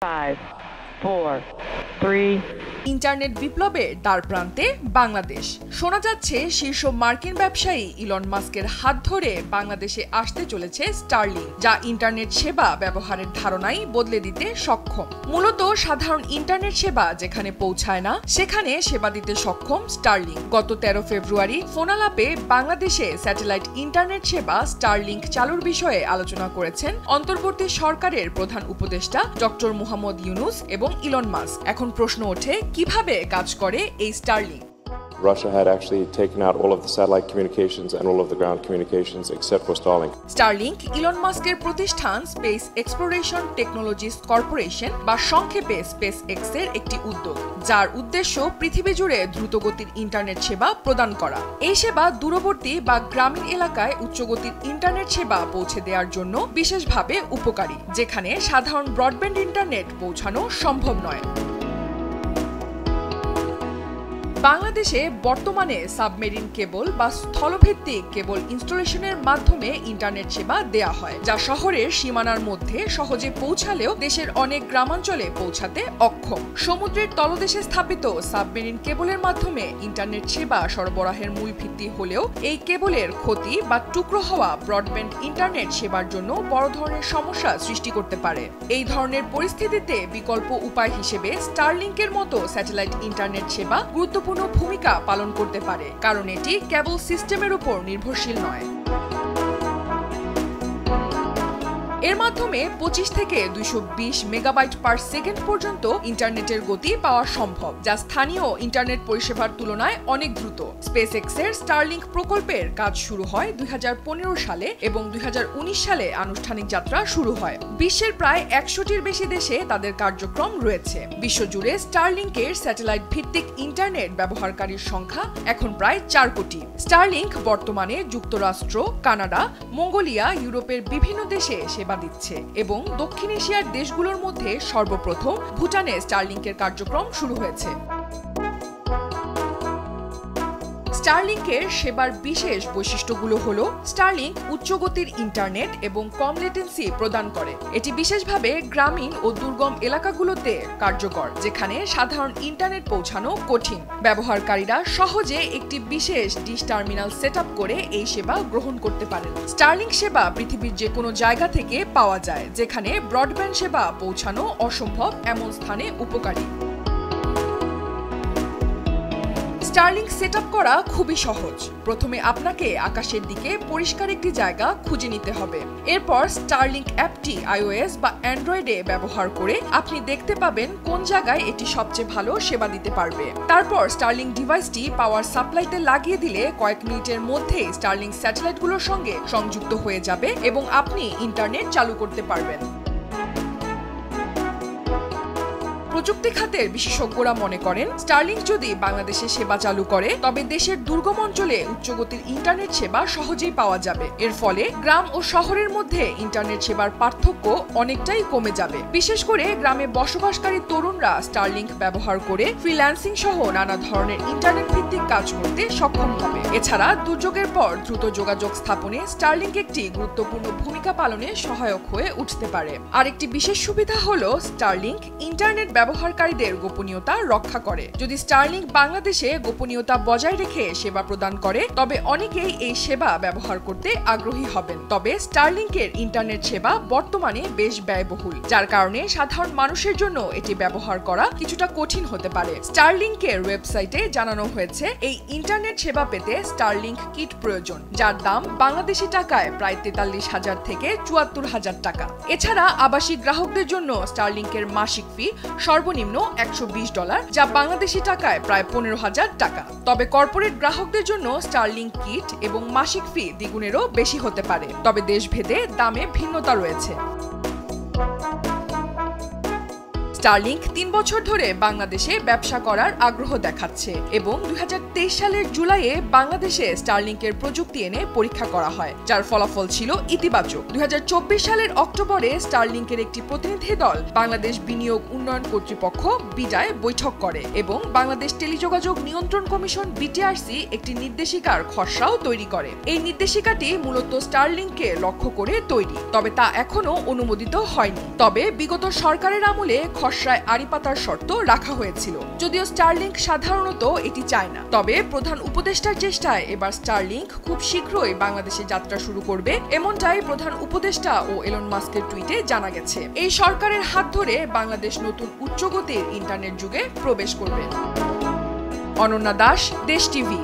5, 4, 3. Internet বিপ্লবের দ্বারপ্রান্তে বাংলাদেশ। শোনা যাচ্ছে শীর্ষ মার্কিন ব্যবসায়ী ইলন মাস্কের হাত ধরে বাংলাদেশে আসতে চলেছে স্টারলিংক, যা ইন্টারনেট সেবা ব্যবহারের ধারণাই বদলে দিতে সক্ষম। মূলত সাধারণ ইন্টারনেট সেবা যেখানে পৌঁছায় না, সেখানে সেবা দিতে সক্ষম স্টারলিংক। গত 13 ফেব্রুয়ারি ফোনালাপে বাংলাদেশে স্যাটেলাইট ইন্টারনেট সেবা স্টারলিংক চালুর বিষয়ে আলোচনা করেছেন অন্তর্বর্তী সরকারের প্রধান উপদেষ্টা ডক্টর মুহাম্মদ ইউনুস এবং ইলন মাস্ক। এখন প্রশ্ন ওঠে, কিভাবে কাজ করে এই Starlink? Russia had actually taken out all of the satellite communications and all of the ground communications except for Starlink. Starlink Elon মাস্কের প্রতিষ্ঠান স্পেস এক্সপ্লোরেশন টেকনোলজিস কর্পোরেশন বা সংক্ষেপে স্পেস এক্স এর একটি উদ্যোগ, যার উদ্দেশ্য পৃথিবী জুড়ে দ্রুতগতির ইন্টারনেট সেবা প্রদান করা। এই সেবা দূরবর্তী বা গ্রামীণ এলাকায় উচ্চগতির ইন্টারনেট সেবা পৌঁছে দেওয়ার জন্য বিশেষভাবে উপকারী, যেখানে সাধারণ ব্রডব্যান্ড ইন্টারনেট পৌঁছানো সম্ভব নয়। বাংলাদেশে বর্তমানে সাবমেরিন কেবল বা স্থলভিত্তিক কেবল ইনস্টলেশনের মাধ্যমে ইন্টারনেট সেবা দেয়া হয়, যা শহরের সীমানার মধ্যে সহজে পৌঁছালেও দেশের অনেক গ্রামাঞ্চলে পৌঁছাতে অক্ষম। সমুদ্রের তলদেশে স্থাপিত সাবমেরিন কেবলের মাধ্যমে ইন্টারনেট সেবা সরবরাহের মূল ভিত্তি হলেও এই কেবলের ক্ষতি বা টুকরো হওয়া ব্রডব্যান্ড ইন্টারনেট সেবার জন্য বড় ধরনের সমস্যা সৃষ্টি করতে পারে। এই ধরনের পরিস্থিতিতে বিকল্প উপায় হিসেবে স্টারলিংকের মতো স্যাটেলাইট ইন্টারনেট সেবা গুরুত্বপূর্ণ ভূমিকা পালন করতে পারে, কারণ এটি কেবল সিস্টেমের উপর নির্ভরশীল নয়। এর মাধ্যমে 25 থেকে 220 মেগাবাইট পার সেকেন্ড পর্যন্ত ইন্টারনেটের গতি পাওয়া সম্ভব, যা স্থানীয় ইন্টারনেট পরিষেবার তুলনায় অনেক দ্রুত। স্পেস এক্সের স্টারলিংক প্রকল্পের কাজ শুরু হয় 2015 সালে এবং 2019 সালে আনুষ্ঠানিক যাত্রা শুরু হয়। বিশ্বের প্রায় 100টির বেশি দেশে তাদের কার্যক্রম রয়েছে। বিশ্বজুড়ে স্টারলিংকের স্যাটেলাইট ভিত্তিক ইন্টারনেট ব্যবহারকারীর সংখ্যা এখন প্রায় 4 কোটি। স্টারলিংক বর্তমানে যুক্তরাষ্ট্র, কানাডা, মঙ্গোলিয়া, ইউরোপের বিভিন্ন দেশে সেবা দিচ্ছে এবং দক্ষিণ এশিয়ার দেশগুলোর মধ্যে সর্বপ্রথম ভুটানে স্টারলিংকের কার্যক্রম শুরু হয়েছে। স্টারলিংকের সেবার বিশেষ বৈশিষ্ট্যগুলো হলো, স্টারলিংক উচ্চগতির ইন্টারনেট এবং কম লেটেন্সি প্রদান করে। এটি বিশেষভাবে গ্রামীণ ও দুর্গম এলাকাগুলোতে কার্যকর, যেখানে সাধারণ ইন্টারনেট পৌঁছানো কঠিন। ব্যবহারকারীরা সহজে একটি বিশেষ ডিশ টার্মিনাল সেটআপ করে এই সেবা গ্রহণ করতে পারেন। স্টারলিংক সেবা পৃথিবীর যে কোনো জায়গা থেকে পাওয়া যায়, যেখানে ব্রডব্যান্ড সেবা পৌঁছানো অসম্ভব এমন স্থানে উপকারী। স্টারলিংক সেটআপ করা খুবই সহজ। প্রথমে আপনাকে আকাশের দিকে পরিষ্কার একটি জায়গা খুঁজে নিতে হবে। এরপর স্টারলিংক অ্যাপটি iOS বা অ্যান্ড্রয়েডে ব্যবহার করে আপনি দেখতে পাবেন কোন জায়গায় এটি সবচেয়ে ভালো সেবা দিতে পারবে। তারপর স্টারলিংক ডিভাইসটি পাওয়ার সাপ্লাইতে লাগিয়ে দিলে কয়েক মিনিটের মধ্যেই স্টারলিংক স্যাটেলাইটগুলোর সঙ্গে সংযুক্ত হয়ে যাবে এবং আপনি ইন্টারনেট চালু করতে পারবেন। প্রযুক্তি খাতের বিশেষজ্ঞরা মনে করেন, স্টারলিংক যদি বাংলাদেশে সেবা চালু করে, তবে দেশের দুর্গম অঞ্চলে উচ্চগতির ইন্টারনেট সেবা সহজেই পাওয়া যাবে। এর ফলে গ্রাম ও শহরের মধ্যে ইন্টারনেট সেবার পার্থক্য অনেকটাই কমে যাবে। বিশেষ করে গ্রামে বসবাসকারী তরুণরা স্টারলিংক ব্যবহার করে ফ্রিল্যান্সিং সহ নানা ধরনের ইন্টারনেট ভিত্তিক কাজ করতে সক্ষম হবে। এছাড়া দুর্যোগের পর দ্রুত যোগাযোগ স্থাপনে স্টারলিংক একটি গুরুত্বপূর্ণ ভূমিকা পালনে সহায়ক হয়ে উঠতে পারে। আরেকটি বিশেষ সুবিধা হলো, স্টারলিংক ইন্টারনেট ব্যবহারকারীদের গোপনীয়তা রক্ষা করে। যদি স্টারলিংক বাংলাদেশে গোপনীয়তা বজায় রেখে সেবা প্রদান করে, তবে অনেকেই এই সেবা ব্যবহার করতে আগ্রহী হবেন। তবে স্টারলিংকের ইন্টারনেট সেবা বর্তমানে বেশ ব্যয়বহুল, যার কারণে সাধারণ মানুষের জন্য এটি ব্যবহার করা কিছুটা কঠিন হতে পারে। স্টারলিংকের ওয়েবসাইটে জানানো হয়েছে, এই ইন্টারনেট সেবা পেতে স্টারলিংক কিট প্রয়োজন, যার দাম বাংলাদেশি টাকায় প্রায় 43,000 থেকে 74,000 টাকা। এছাড়া আবাসিক গ্রাহকদের জন্য স্টারলিংকের মাসিক ফি সর্বনিম্ন $120, যা বাংলাদেশি টাকায় প্রায় 15,000 টাকা। তবে কর্পোরেট গ্রাহকদের জন্য স্টারলিংক কিট এবং মাসিক ফি দ্বিগুণেরও বেশি হতে পারে। তবে দেশভেদে দামে ভিন্নতা রয়েছে। স্টারলিংক 3 বছর ধরে বাংলাদেশে ব্যবসা করার আগ্রহ দেখাচ্ছে এবং 2023 সালের জুলাইয়ে বাংলাদেশে স্টারলিংকের প্রযুক্তি এনে পরীক্ষা করা হয়, যার ফলাফল ছিল ইতিবাচক। 2024 সালের অক্টোবরে স্টারলিংকের একটি প্রতিনিধি দল বাংলাদেশ বিনিয়োগ উন্নয়ন কর্তৃপক্ষ বিডায় বৈঠক করে এবং বাংলাদেশ টেলিযোগাযোগ নিয়ন্ত্রণ কমিশন বিটিআরসি একটি নির্দেশিকার খসড়াও তৈরি করে। এই নির্দেশিকাটি মূলত স্টারলিংককে লক্ষ্য করে তৈরি, তবে তা এখনো অনুমোদিত হয়নি। তবে বিগত সরকারের আমলে খসড়ায় আড়ি পাতার শর্ত রাখা হয়েছিল, যদিও স্টারলিংক সাধারণত এটি চায় না। তবে প্রধান উপদেষ্টার চেষ্টায় এবার স্টারলিংক খুব শীঘ্রই বাংলাদেশে যাত্রা শুরু করবে, এমনটাই প্রধান উপদেষ্টা ও এলন মাস্কের টুইটে জানা গেছে। এই সরকারের হাত ধরে বাংলাদেশ নতুন উচ্চগতির ইন্টারনেট যুগে প্রবেশ করবে। অনন্যা দাস, দেশ টিভি।